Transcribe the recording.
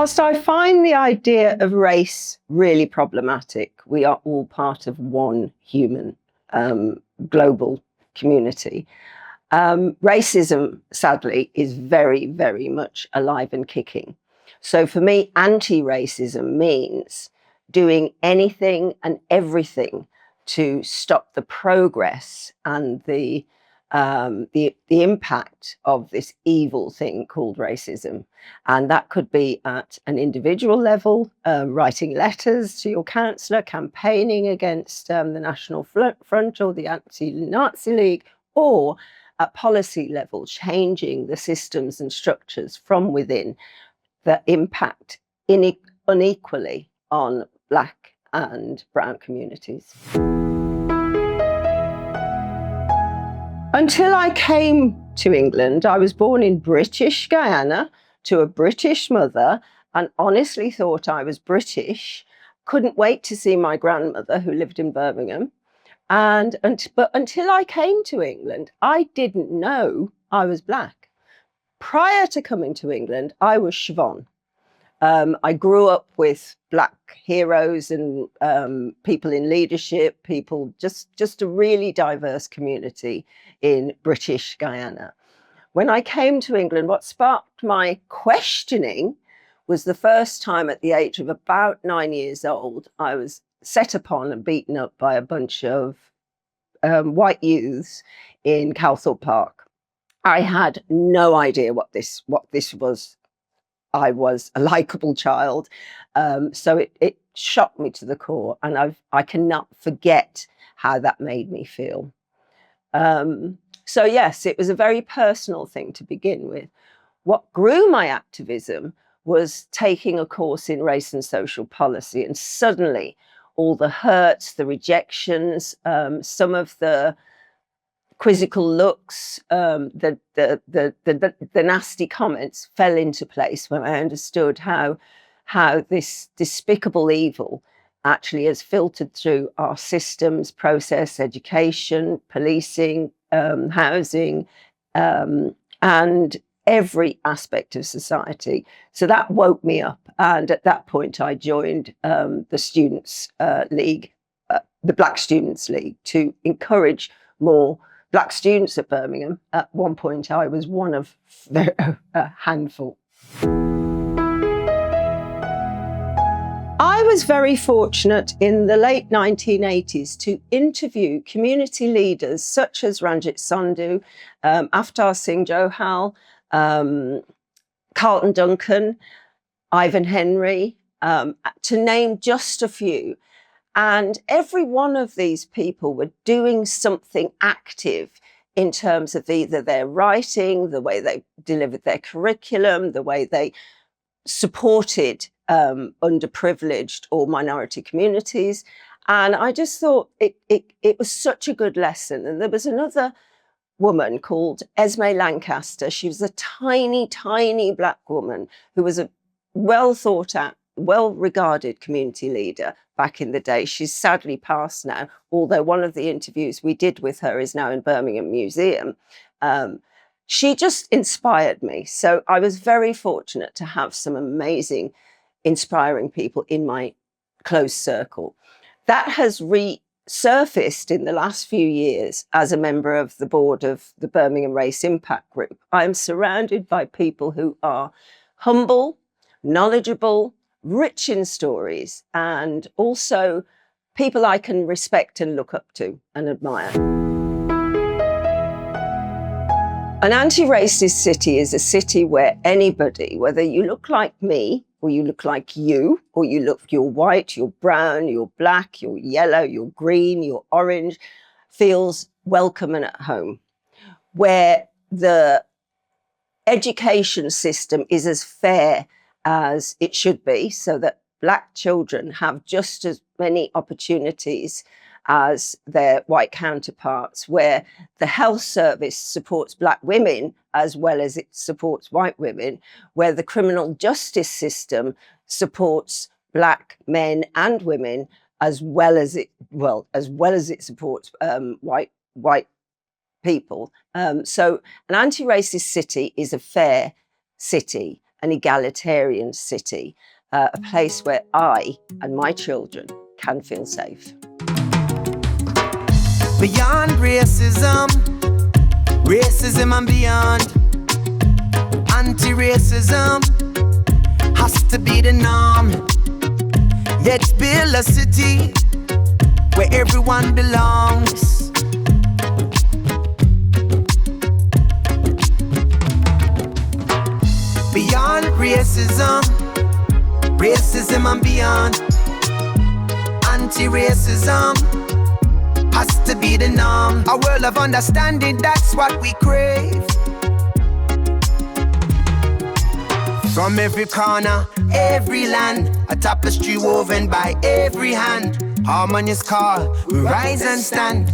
Whilst I find the idea of race really problematic, we are all part of one human global community. Racism, sadly, is very, very much alive and kicking. So for me, anti-racism means doing anything and everything to stop the progress and the impact of this evil thing called racism. And that could be at an individual level, writing letters to your counsellor, campaigning against the National Front or the Anti-Nazi League, or at policy level, changing the systems and structures from within that impact unequally on Black and brown communities. Until I came to England, I was born in British Guyana to a British mother and honestly thought I was British. Couldn't wait to see my grandmother who lived in Birmingham. But until I came to England, I didn't know I was Black. Prior to coming to England, I was Siobhan. I grew up with Black heroes and people in leadership, people, just a really diverse community in British Guyana. When I came to England, what sparked my questioning was the first time at the age of about 9 years old, I was set upon and beaten up by a bunch of white youths in Calthorpe Park. I had no idea what this was. I was a likable child, so it shocked me to the core, and I cannot forget how that made me feel. So yes, it was a very personal thing to begin with. What grew my activism was taking a course in race and social policy, and suddenly all the hurts, the rejections, some of the quizzical looks, the nasty comments fell into place when I understood how this despicable evil actually has filtered through our systems, process, education, policing, housing, and every aspect of society. So that woke me up. And at that point, I joined the Students' League, the Black Students' League, to encourage more Black students at Birmingham. At one point, I was one of a handful. I was very fortunate in the late 1980s to interview community leaders such as Ranjit Sandhu, Avtar Singh Johal, Carlton Duncan, Ivan Henry, to name just a few. And every one of these people were doing something active in terms of either their writing, the way they delivered their curriculum, the way they supported underprivileged or minority communities. And I just thought it was such a good lesson. And there was another woman called Esme Lancaster. She was a tiny, tiny Black woman who was a well thought out, well-regarded community leader back in the day. She's sadly passed now, although one of the interviews we did with her is now in Birmingham Museum. She just inspired me. So I was very fortunate to have some amazing, inspiring people in my close circle. That has resurfaced in the last few years as a member of the board of the Birmingham Race Impact Group. I am surrounded by people who are humble, knowledgeable, rich in stories, and also people I can respect and look up to and admire. An anti-racist city is a city where anybody, whether you look like me, or you look like you, or you're white, you're brown, you're Black, you're yellow, you're green, you're orange, feels welcome and at home. Where the education system is as fair as it should be, so that Black children have just as many opportunities as their white counterparts, where the health service supports Black women as well as it supports white women, where the criminal justice system supports Black men and women as well as it supports white people. So an anti-racist city is a fair city. an egalitarian city, a place where I and my children can feel safe. Beyond racism, racism and beyond, anti-racism has to be the norm. Let's build a city where everyone belongs. Beyond racism, racism and beyond, anti-racism has to be the norm. A world of understanding, that's what we crave. From every corner, every land, a tapestry woven by every hand. Harmonious call, we rise and stand.